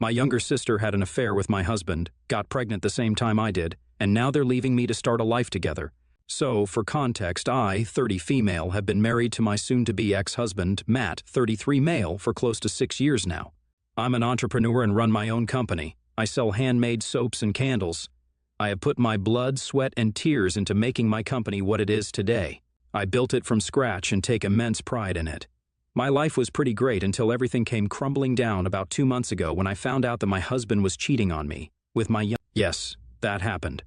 My younger sister had an affair with my husband, got pregnant the same time I did, and now they're leaving me to start a life together. So, for context, I, 30 female, have been married to my soon-to-be ex-husband, Matt, 33 male, for close to 6 years now. I'm an entrepreneur and run my own company. I sell handmade soaps and candles. I have put my blood, sweat, and tears into making my company what it is today. I built it from scratch and take immense pride in it. My life was pretty great until everything came crumbling down about 2 months ago when I found out that my husband was cheating on me with my young... Yes, that happened.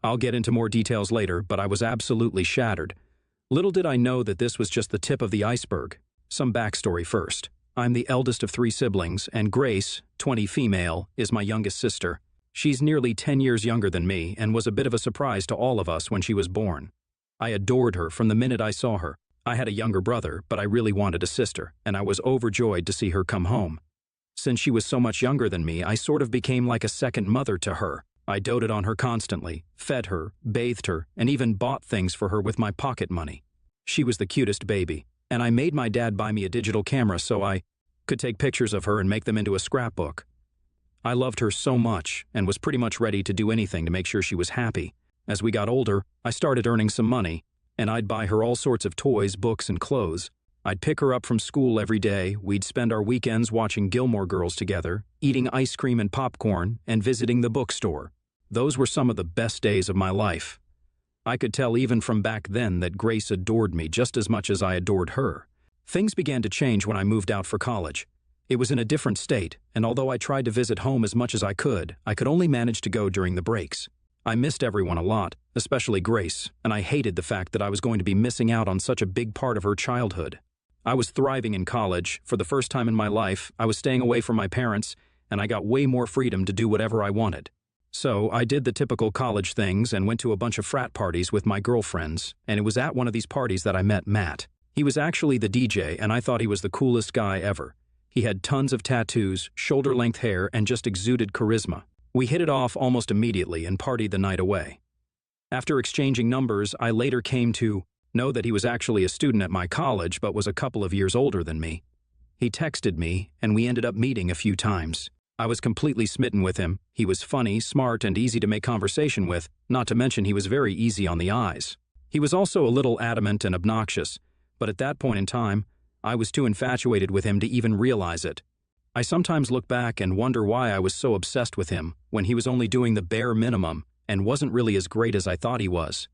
I'll get into more details later, but I was absolutely shattered. Little did I know that this was just the tip of the iceberg. Some backstory first. I'm the eldest of 3 siblings, and Grace, 20 female, is my youngest sister. She's nearly 10 years younger than me and was a bit of a surprise to all of us when she was born. I adored her from the minute I saw her. I had a younger brother, but I really wanted a sister, and I was overjoyed to see her come home. Since she was so much younger than me, I sort of became like a second mother to her. I doted on her constantly, fed her, bathed her, and even bought things for her with my pocket money. She was the cutest baby, and I made my dad buy me a digital camera so I could take pictures of her and make them into a scrapbook. I loved her so much and was pretty much ready to do anything to make sure she was happy. As we got older, I started earning some money, and I'd buy her all sorts of toys, books, and clothes. I'd pick her up from school every day, we'd spend our weekends watching Gilmore Girls together, eating ice cream and popcorn, and visiting the bookstore. Those were some of the best days of my life. I could tell even from back then that Grace adored me just as much as I adored her. Things began to change when I moved out for college. It was in a different state, and although I tried to visit home as much as I could only manage to go during the breaks. I missed everyone a lot, especially Grace, and I hated the fact that I was going to be missing out on such a big part of her childhood. I was thriving in college. For the first time in my life, I was staying away from my parents, and I got way more freedom to do whatever I wanted. So I did the typical college things and went to a bunch of frat parties with my girlfriends, and it was at one of these parties that I met Matt. He was actually the DJ, and I thought he was the coolest guy ever. He had tons of tattoos, shoulder-length hair, and just exuded charisma. We hit it off almost immediately and partied the night away. After exchanging numbers, I later came to know that he was actually a student at my college but was a couple of years older than me. He texted me, and we ended up meeting a few times. I was completely smitten with him. He was funny, smart, and easy to make conversation with, not to mention he was very easy on the eyes. He was also a little adamant and obnoxious, but at that point in time, I was too infatuated with him to even realize it. I sometimes look back and wonder why I was so obsessed with him when he was only doing the bare minimum and wasn't really as great as I thought he was.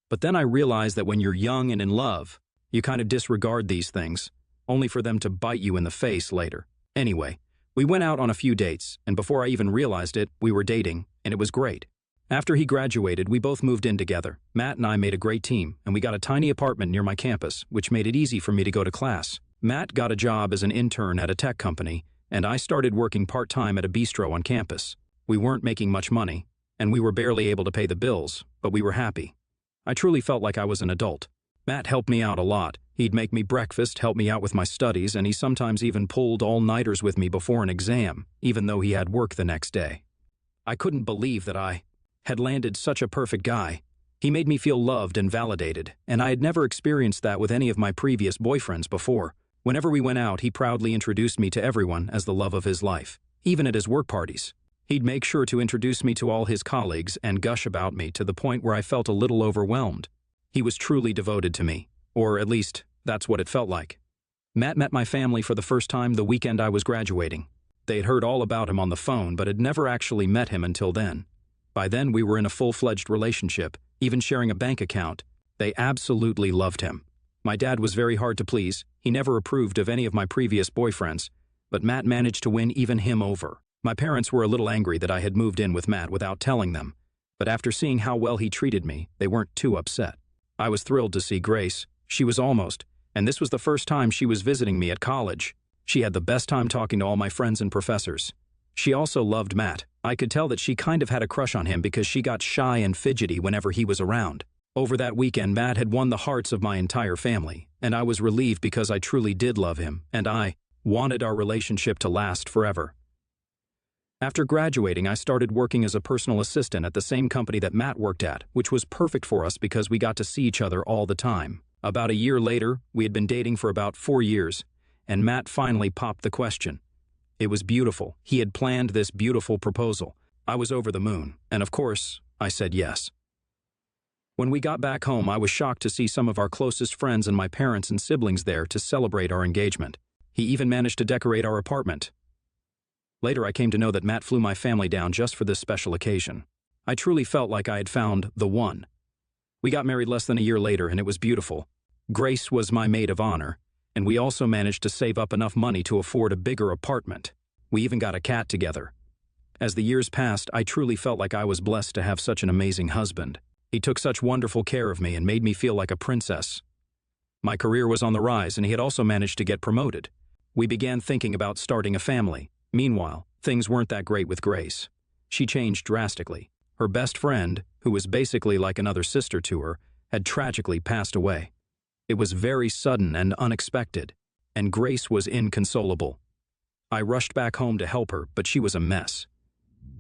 But then I realized that when you're young and in love, you kind of disregard these things, only for them to bite you in the face later. Anyway, we went out on a few dates, and before I even realized it, we were dating, and it was great. After he graduated, we both moved in together. Matt and I made a great team, and we got a tiny apartment near my campus, which made it easy for me to go to class. Matt got a job as an intern at a tech company, and I started working part-time at a bistro on campus. We weren't making much money, and we were barely able to pay the bills, but we were happy. I truly felt like I was an adult. Matt helped me out a lot. He'd make me breakfast, help me out with my studies, and he sometimes even pulled all-nighters with me before an exam, even though he had work the next day. I couldn't believe that I had landed such a perfect guy. He made me feel loved and validated, and I had never experienced that with any of my previous boyfriends before. Whenever we went out, he proudly introduced me to everyone as the love of his life, even at his work parties. He'd make sure to introduce me to all his colleagues and gush about me to the point where I felt a little overwhelmed. He was truly devoted to me, or at least, that's what it felt like. Matt met my family for the first time the weekend I was graduating. They had heard all about him on the phone, but had never actually met him until then. By then, we were in a full-fledged relationship, even sharing a bank account. They absolutely loved him. My dad was very hard to please. He never approved of any of my previous boyfriends, but Matt managed to win even him over. My parents were a little angry that I had moved in with Matt without telling them, but after seeing how well he treated me, they weren't too upset. I was thrilled to see Grace. She was almost, and this was the first time she was visiting me at college. She had the best time talking to all my friends and professors. She also loved Matt. I could tell that she kind of had a crush on him because she got shy and fidgety whenever he was around. Over that weekend, Matt had won the hearts of my entire family, and I was relieved because I truly did love him, and I wanted our relationship to last forever. After graduating, I started working as a personal assistant at the same company that Matt worked at, which was perfect for us because we got to see each other all the time. About a year later, we had been dating for about 4 years, and Matt finally popped the question. It was beautiful. He had planned this beautiful proposal. I was over the moon, and of course, I said yes. When we got back home, I was shocked to see some of our closest friends and my parents and siblings there to celebrate our engagement. He even managed to decorate our apartment. Later, I came to know that Matt flew my family down just for this special occasion. I truly felt like I had found the one. We got married less than a year later, and it was beautiful. Grace was my maid of honor, and we also managed to save up enough money to afford a bigger apartment. We even got a cat together. As the years passed, I truly felt like I was blessed to have such an amazing husband. He took such wonderful care of me and made me feel like a princess. My career was on the rise, and he had also managed to get promoted. We began thinking about starting a family. Meanwhile, things weren't that great with Grace. She changed drastically. Her best friend, who was basically like another sister to her, had tragically passed away. It was very sudden and unexpected, and Grace was inconsolable. I rushed back home to help her, but she was a mess.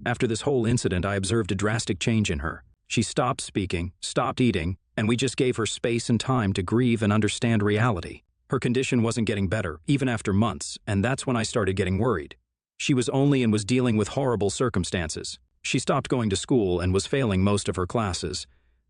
After this whole incident, I observed a drastic change in her. She stopped speaking, stopped eating, and we just gave her space and time to grieve and understand reality. Her condition wasn't getting better, even after months, and that's when I started getting worried. She was only and was dealing with horrible circumstances. She stopped going to school and was failing most of her classes.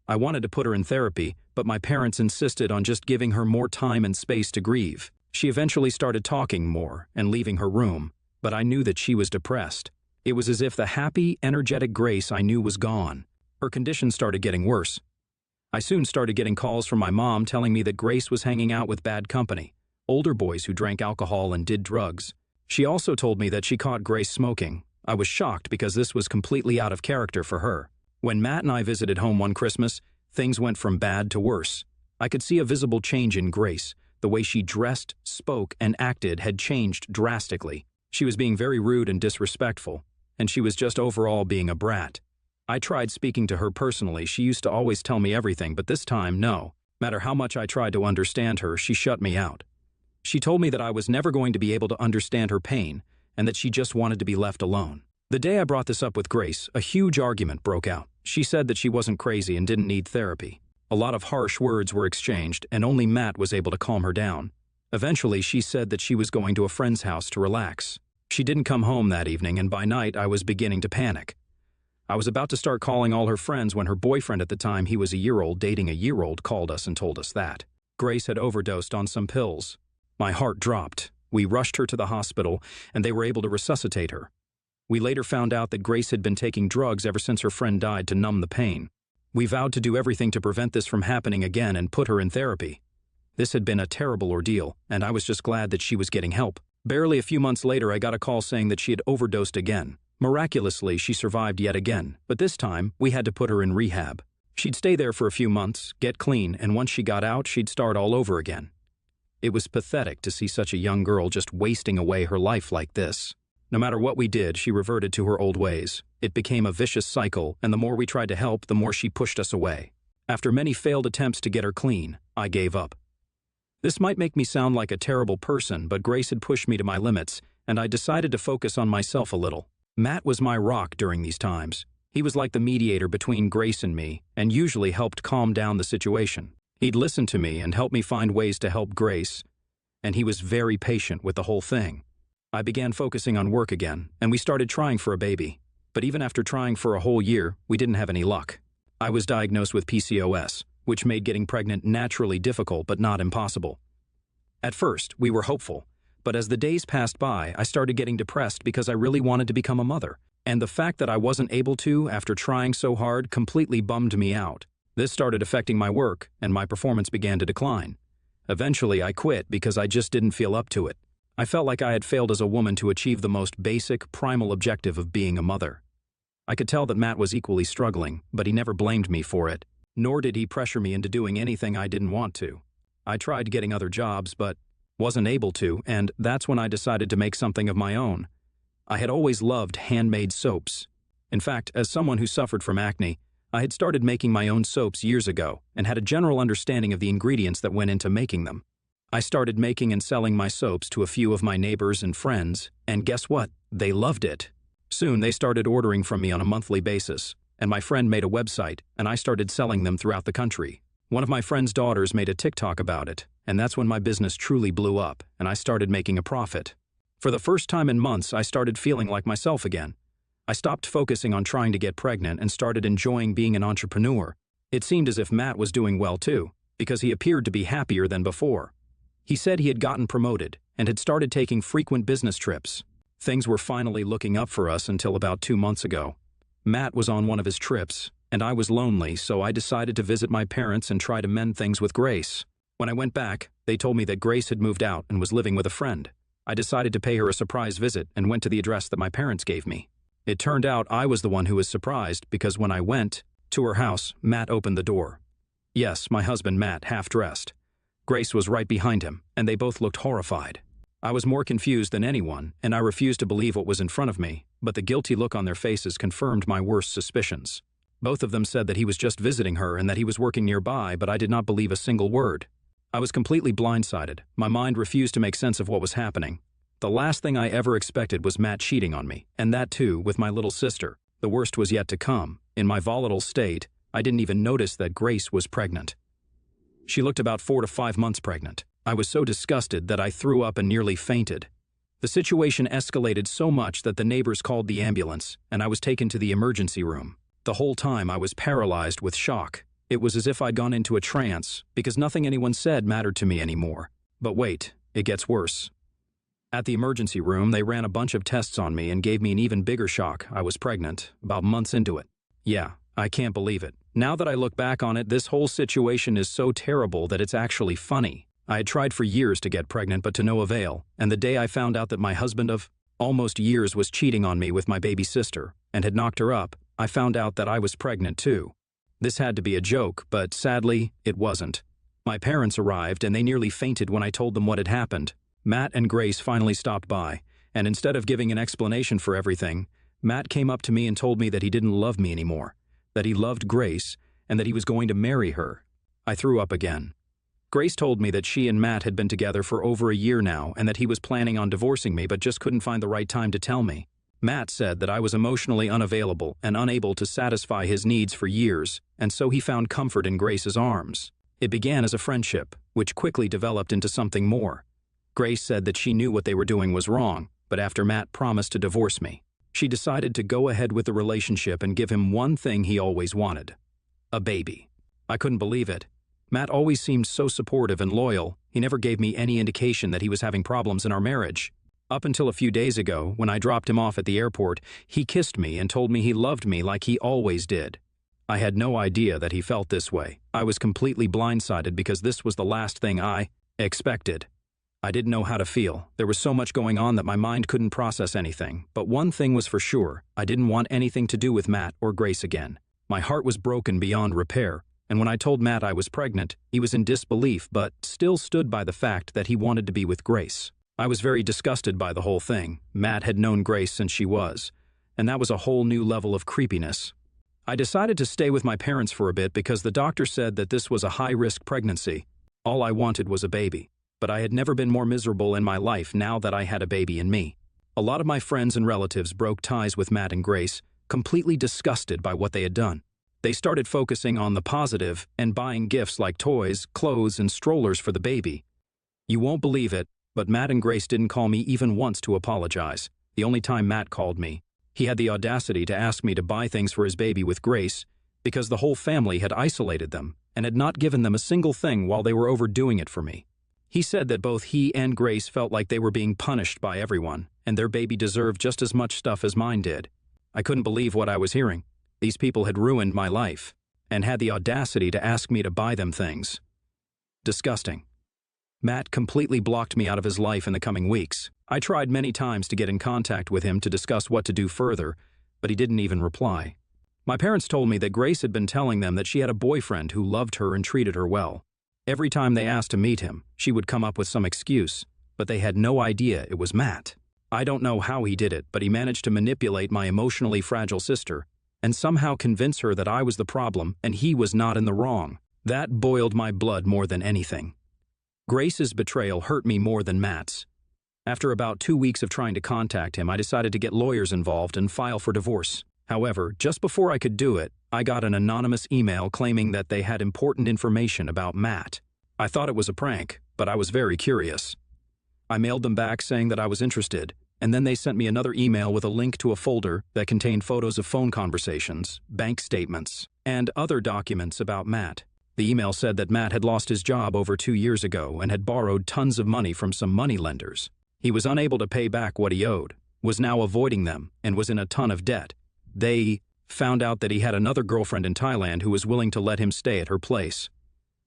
I wanted to put her in therapy, but my parents insisted on just giving her more time and space to grieve. She eventually started talking more and leaving her room, but I knew that she was depressed. It was as if the happy, energetic Grace I knew was gone. Her condition started getting worse. I soon started getting calls from my mom telling me that Grace was hanging out with bad company, older boys who drank alcohol and did drugs. She also told me that she caught Grace smoking. I was shocked because this was completely out of character for her. When Matt and I visited home one Christmas, things went from bad to worse. I could see a visible change in Grace. The way she dressed, spoke, and acted had changed drastically. She was being very rude and disrespectful, and she was just overall being a brat. I tried speaking to her personally. She used to always tell me everything, but this time, no. No matter how much I tried to understand her, she shut me out. She told me that I was never going to be able to understand her pain, and that she just wanted to be left alone. The day I brought this up with Grace, a huge argument broke out. She said that she wasn't crazy and didn't need therapy. A lot of harsh words were exchanged, and only Matt was able to calm her down. Eventually, she said that she was going to a friend's house to relax. She didn't come home that evening, and by night, I was beginning to panic. I was about to start calling all her friends when her boyfriend at the time, he was a year old, dating a year-old, called us and told us that Grace had overdosed on some pills. My heart dropped. We rushed her to the hospital, and they were able to resuscitate her. We later found out that Grace had been taking drugs ever since her friend died to numb the pain. We vowed to do everything to prevent this from happening again and put her in therapy. This had been a terrible ordeal, and I was just glad that she was getting help. Barely a few months later, I got a call saying that she had overdosed again. Miraculously, she survived yet again, but this time, we had to put her in rehab. She'd stay there for a few months, get clean, and once she got out, she'd start all over again. It was pathetic to see such a young girl just wasting away her life like this. No matter what we did, she reverted to her old ways. It became a vicious cycle, and the more we tried to help, the more she pushed us away. After many failed attempts to get her clean, I gave up. This might make me sound like a terrible person, but Grace had pushed me to my limits, and I decided to focus on myself a little. Matt was my rock during these times. He was like the mediator between Grace and me, and usually helped calm down the situation. He'd listen to me and help me find ways to help Grace, and he was very patient with the whole thing. I began focusing on work again, and we started trying for a baby. But even after trying for a whole year, we didn't have any luck. I was diagnosed with PCOS, which made getting pregnant naturally difficult but not impossible. At first, we were hopeful, but as the days passed by, I started getting depressed because I really wanted to become a mother. And the fact that I wasn't able to, after trying so hard, completely bummed me out. This started affecting my work, and my performance began to decline. Eventually, I quit because I just didn't feel up to it. I felt like I had failed as a woman to achieve the most basic, primal objective of being a mother. I could tell that Matt was equally struggling, but he never blamed me for it, nor did he pressure me into doing anything I didn't want to. I tried getting other jobs, but wasn't able to, and that's when I decided to make something of my own. I had always loved handmade soaps. In fact, as someone who suffered from acne, I had started making my own soaps years ago and had a general understanding of the ingredients that went into making them. I started making and selling my soaps to a few of my neighbors and friends, and guess what? They loved it. Soon they started ordering from me on a monthly basis, and my friend made a website, and I started selling them throughout the country. One of my friend's daughters made a TikTok about it, and that's when my business truly blew up, and I started making a profit. For the first time in months, I started feeling like myself again. I stopped focusing on trying to get pregnant and started enjoying being an entrepreneur. It seemed as if Matt was doing well too, because he appeared to be happier than before. He said he had gotten promoted and had started taking frequent business trips. Things were finally looking up for us until about 2 months ago. Matt was on one of his trips, and I was lonely, so I decided to visit my parents and try to mend things with Grace. When I went back, they told me that Grace had moved out and was living with a friend. I decided to pay her a surprise visit and went to the address that my parents gave me. It turned out I was the one who was surprised because when I went to her house, Matt opened the door. Yes, my husband Matt, half-dressed. Grace was right behind him, and they both looked horrified. I was more confused than anyone, and I refused to believe what was in front of me, but the guilty look on their faces confirmed my worst suspicions. Both of them said that he was just visiting her and that he was working nearby, but I did not believe a single word. I was completely blindsided. My mind refused to make sense of what was happening. The last thing I ever expected was Matt cheating on me, and that too with my little sister. The worst was yet to come. In my volatile state, I didn't even notice that Grace was pregnant. She looked about 4 to 5 months pregnant. I was so disgusted that I threw up and nearly fainted. The situation escalated so much that the neighbors called the ambulance, and I was taken to the emergency room. The whole time I was paralyzed with shock. It was as if I'd gone into a trance, because nothing anyone said mattered to me anymore. But wait, it gets worse. At the emergency room, they ran a bunch of tests on me and gave me an even bigger shock. I was pregnant, about months into it. Yeah, I can't believe it. Now that I look back on it, this whole situation is so terrible that it's actually funny. I had tried for years to get pregnant, but to no avail, and the day I found out that my husband of almost years was cheating on me with my baby sister and had knocked her up, I found out that I was pregnant too. This had to be a joke, but sadly, it wasn't. My parents arrived and they nearly fainted when I told them what had happened. Matt and Grace finally stopped by, and instead of giving an explanation for everything, Matt came up to me and told me that he didn't love me anymore, that he loved Grace, and that he was going to marry her. I threw up again. Grace told me that she and Matt had been together for over a year now and that he was planning on divorcing me but just couldn't find the right time to tell me. Matt said that I was emotionally unavailable and unable to satisfy his needs for years, and so he found comfort in Grace's arms. It began as a friendship, which quickly developed into something more. Grace said that she knew what they were doing was wrong, but after Matt promised to divorce me, she decided to go ahead with the relationship and give him one thing he always wanted: a baby. I couldn't believe it. Matt always seemed so supportive and loyal. He never gave me any indication that he was having problems in our marriage. Up until a few days ago, when I dropped him off at the airport, he kissed me and told me he loved me like he always did. I had no idea that he felt this way. I was completely blindsided because this was the last thing I expected. I didn't know how to feel. There was so much going on that my mind couldn't process anything. But one thing was for sure: I didn't want anything to do with Matt or Grace again. My heart was broken beyond repair. And when I told Matt I was pregnant, he was in disbelief but still stood by the fact that he wanted to be with Grace. I was very disgusted by the whole thing. Matt had known Grace since she was, and that was a whole new level of creepiness. I decided to stay with my parents for a bit because the doctor said that this was a high-risk pregnancy. All I wanted was a baby, but I had never been more miserable in my life now that I had a baby in me. A lot of my friends and relatives broke ties with Matt and Grace, completely disgusted by what they had done. They started focusing on the positive and buying gifts like toys, clothes, and strollers for the baby. You won't believe it, but Matt and Grace didn't call me even once to apologize. The only time Matt called me, he had the audacity to ask me to buy things for his baby with Grace because the whole family had isolated them and had not given them a single thing while they were overdoing it for me. He said that both he and Grace felt like they were being punished by everyone, and their baby deserved just as much stuff as mine did. I couldn't believe what I was hearing. These people had ruined my life and had the audacity to ask me to buy them things. Disgusting. Matt completely blocked me out of his life in the coming weeks. I tried many times to get in contact with him to discuss what to do further, but he didn't even reply. My parents told me that Grace had been telling them that she had a boyfriend who loved her and treated her well. Every time they asked to meet him, she would come up with some excuse, but they had no idea it was Matt. I don't know how he did it, but he managed to manipulate my emotionally fragile sister and somehow convince her that I was the problem and he was not in the wrong. That boiled my blood more than anything. Grace's betrayal hurt me more than Matt's. After about 2 weeks of trying to contact him, I decided to get lawyers involved and file for divorce. However, just before I could do it, I got an anonymous email claiming that they had important information about Matt. I thought it was a prank, but I was very curious. I mailed them back saying that I was interested, and then they sent me another email with a link to a folder that contained photos of phone conversations, bank statements, and other documents about Matt. The email said that Matt had lost his job over 2 years ago and had borrowed tons of money from some moneylenders. He was unable to pay back what he owed, was now avoiding them, and was in a ton of debt. They found out that he had another girlfriend in Thailand who was willing to let him stay at her place.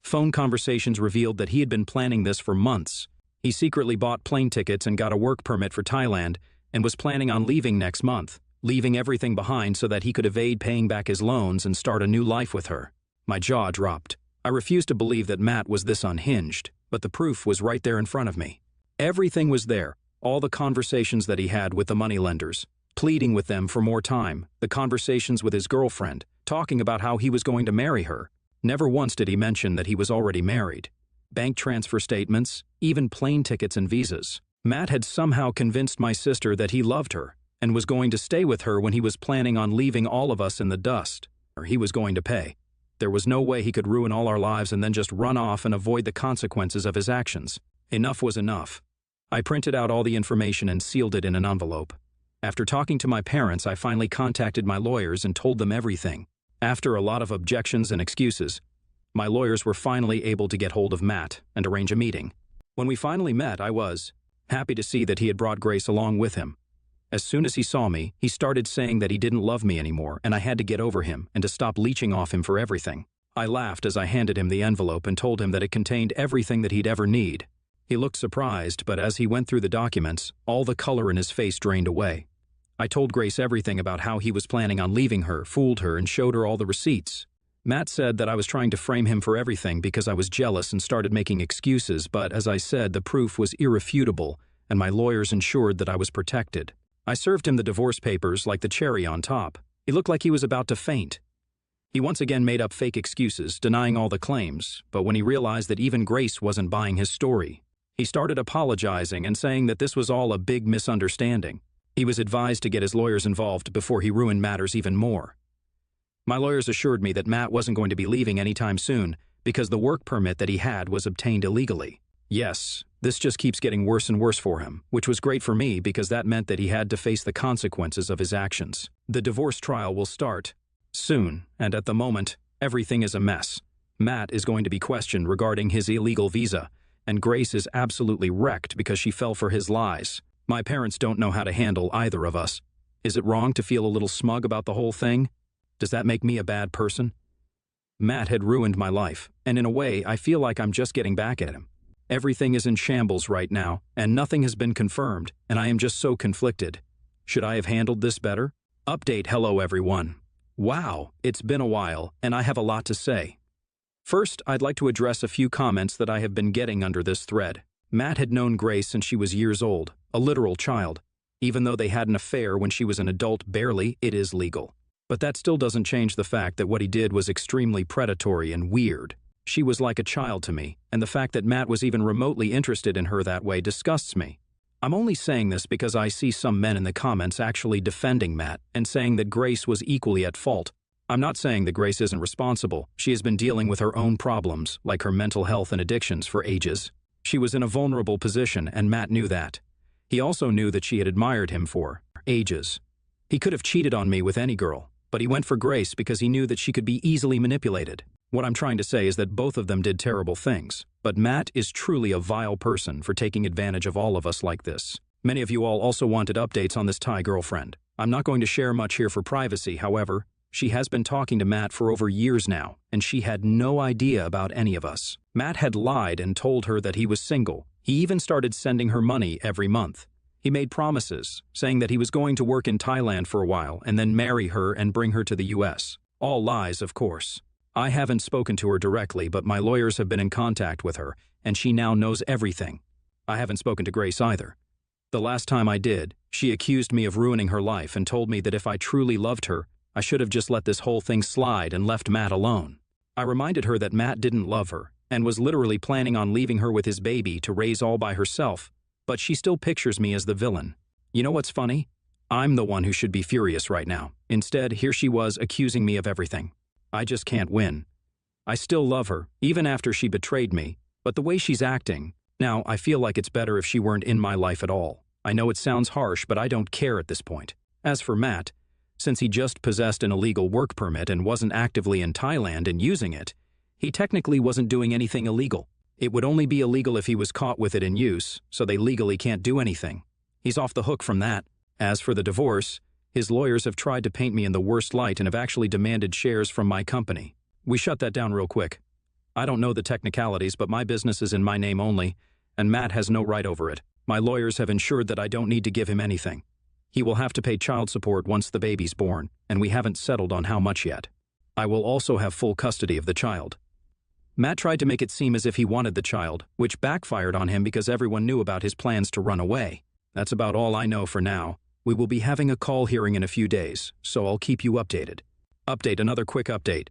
Phone conversations revealed that he had been planning this for months. He secretly bought plane tickets and got a work permit for Thailand and was planning on leaving next month, leaving everything behind so that he could evade paying back his loans and start a new life with her. My jaw dropped. I refused to believe that Matt was this unhinged, but the proof was right there in front of me. Everything was there, all the conversations that he had with the moneylenders, pleading with them for more time, the conversations with his girlfriend, talking about how he was going to marry her. Never once did he mention that he was already married. Bank transfer statements, even plane tickets and visas. Matt had somehow convinced my sister that he loved her and was going to stay with her when he was planning on leaving all of us in the dust, or he was going to pay. There was no way he could ruin all our lives and then just run off and avoid the consequences of his actions. Enough was enough. I printed out all the information and sealed it in an envelope. After talking to my parents, I finally contacted my lawyers and told them everything. After a lot of objections and excuses, my lawyers were finally able to get hold of Matt and arrange a meeting. When we finally met, I was happy to see that he had brought Grace along with him. As soon as he saw me, he started saying that he didn't love me anymore and I had to get over him and to stop leeching off him for everything. I laughed as I handed him the envelope and told him that it contained everything that he'd ever need. He looked surprised, but as he went through the documents, all the color in his face drained away. I told Grace everything about how he was planning on leaving her, fooled her, and showed her all the receipts. Matt said that I was trying to frame him for everything because I was jealous and started making excuses, but as I said, the proof was irrefutable, and my lawyers ensured that I was protected. I served him the divorce papers like the cherry on top. He looked like he was about to faint. He once again made up fake excuses, denying all the claims, but when he realized that even Grace wasn't buying his story, he started apologizing and saying that this was all a big misunderstanding. He was advised to get his lawyers involved before he ruined matters even more. My lawyers assured me that Matt wasn't going to be leaving anytime soon because the work permit that he had was obtained illegally. Yes, this just keeps getting worse and worse for him, which was great for me because that meant that he had to face the consequences of his actions. The divorce trial will start soon, and at the moment, everything is a mess. Matt is going to be questioned regarding his illegal visa, and Grace is absolutely wrecked because she fell for his lies. My parents don't know how to handle either of us. Is it wrong to feel a little smug about the whole thing? Does that make me a bad person? Matt had ruined my life, and in a way, I feel like I'm just getting back at him. Everything is in shambles right now, and nothing has been confirmed, and I am just so conflicted. Should I have handled this better? Update. Hello everyone. Wow, it's been a while, and I have a lot to say. First, I'd like to address a few comments that I have been getting under this thread. Matt had known Grace since she was years old, a literal child. Even though they had an affair when she was an adult barely, it is legal. But that still doesn't change the fact that what he did was extremely predatory and weird. She was like a child to me, and the fact that Matt was even remotely interested in her that way disgusts me. I'm only saying this because I see some men in the comments actually defending Matt and saying that Grace was equally at fault. I'm not saying that Grace isn't responsible. She has been dealing with her own problems, like her mental health and addictions, for ages. She was in a vulnerable position, and Matt knew that. He also knew that she had admired him for ages. He could have cheated on me with any girl, but he went for Grace because he knew that she could be easily manipulated. What I'm trying to say is that both of them did terrible things, but Matt is truly a vile person for taking advantage of all of us like this. Many of you all also wanted updates on this Thai girlfriend. I'm not going to share much here for privacy, however. She has been talking to Matt for over years now, and she had no idea about any of us. Matt had lied and told her that he was single. He even started sending her money every month. He made promises, saying that he was going to work in Thailand for a while and then marry her and bring her to the US. All lies, of course. I haven't spoken to her directly, but my lawyers have been in contact with her, and she now knows everything. I haven't spoken to Grace either. The last time I did, she accused me of ruining her life and told me that if I truly loved her, I should have just let this whole thing slide and left Matt alone. I reminded her that Matt didn't love her and was literally planning on leaving her with his baby to raise all by herself, but she still pictures me as the villain. You know what's funny? I'm the one who should be furious right now. Instead, here she was accusing me of everything. I just can't win. I still love her, even after she betrayed me, but the way she's acting, Now, I feel like it's better if she weren't in my life at all. I know it sounds harsh, but I don't care at this point. As for Matt, since he just possessed an illegal work permit and wasn't actively in Thailand and using it, he technically wasn't doing anything illegal. It would only be illegal if he was caught with it in use, so they legally can't do anything. He's off the hook from that. As for the divorce, his lawyers have tried to paint me in the worst light and have actually demanded shares from my company. We shut that down real quick. I don't know the technicalities, but my business is in my name only, and Matt has no right over it. My lawyers have ensured that I don't need to give him anything. He will have to pay child support once the baby's born, and we haven't settled on how much yet. I will also have full custody of the child. Matt tried to make it seem as if he wanted the child, which backfired on him because everyone knew about his plans to run away. That's about all I know for now. We will be having a call hearing in a few days, so I'll keep you updated. Another quick update.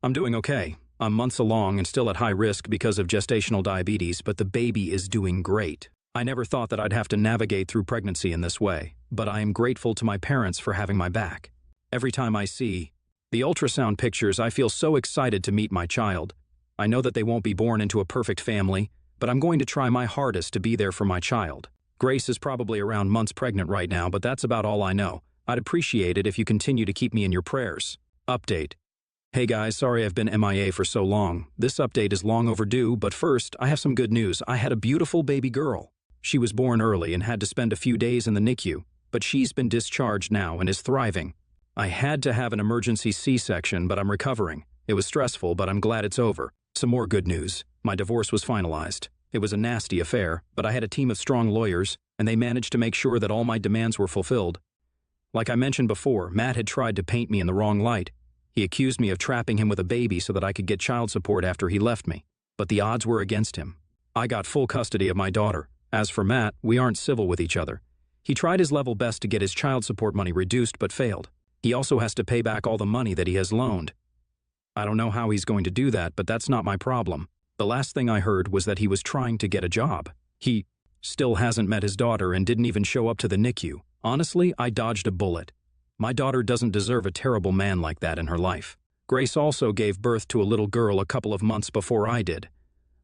I'm doing okay. I'm months along and still at high risk because of gestational diabetes, but the baby is doing great. I never thought that I'd have to navigate through pregnancy in this way, but I am grateful to my parents for having my back. Every time I see the ultrasound pictures, I feel so excited to meet my child. I know that they won't be born into a perfect family, but I'm going to try my hardest to be there for my child. Grace is probably around months pregnant right now, but that's about all I know. I'd appreciate it if you continue to keep me in your prayers. Update. Hey guys, sorry I've been MIA for so long. This update is long overdue, but first, I have some good news. I had a beautiful baby girl. She was born early and had to spend a few days in the NICU, but she's been discharged now and is thriving. I had to have an emergency C-section, but I'm recovering. It was stressful, but I'm glad it's over. Some more good news. My divorce was finalized. It was a nasty affair, but I had a team of strong lawyers, and they managed to make sure that all my demands were fulfilled. Like I mentioned before, Matt had tried to paint me in the wrong light. He accused me of trapping him with a baby so that I could get child support after he left me, but the odds were against him. I got full custody of my daughter. As for Matt, we aren't civil with each other. He tried his level best to get his child support money reduced but failed. He also has to pay back all the money that he has loaned. I don't know how he's going to do that, but that's not my problem. The last thing I heard was that he was trying to get a job. He still hasn't met his daughter and didn't even show up to the NICU. Honestly, I dodged a bullet. My daughter doesn't deserve a terrible man like that in her life. Grace also gave birth to a little girl a couple of months before I did.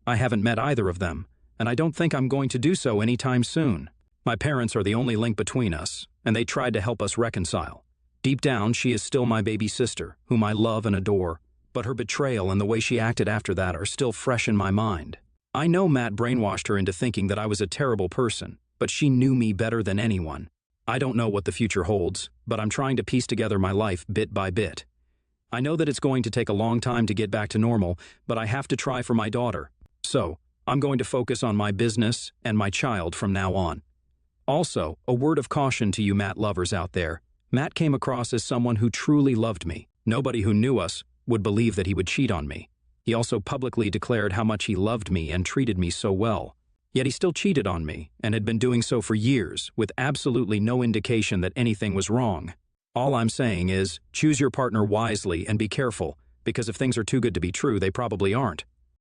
I haven't met either of them, and I don't think I'm going to do so anytime soon. My parents are the only link between us, and they tried to help us reconcile. Deep down, she is still my baby sister, whom I love and adore, but her betrayal and the way she acted after that are still fresh in my mind. I know Matt brainwashed her into thinking that I was a terrible person, but she knew me better than anyone. I don't know what the future holds, but I'm trying to piece together my life bit by bit. I know that it's going to take a long time to get back to normal, but I have to try for my daughter. So, I'm going to focus on my business and my child from now on. Also, a word of caution to you Matt lovers out there. Matt came across as someone who truly loved me. Nobody who knew us would believe that he would cheat on me. He also publicly declared how much he loved me and treated me so well. Yet he still cheated on me and had been doing so for years with absolutely no indication that anything was wrong. All I'm saying is, choose your partner wisely and be careful, because if things are too good to be true, they probably aren't.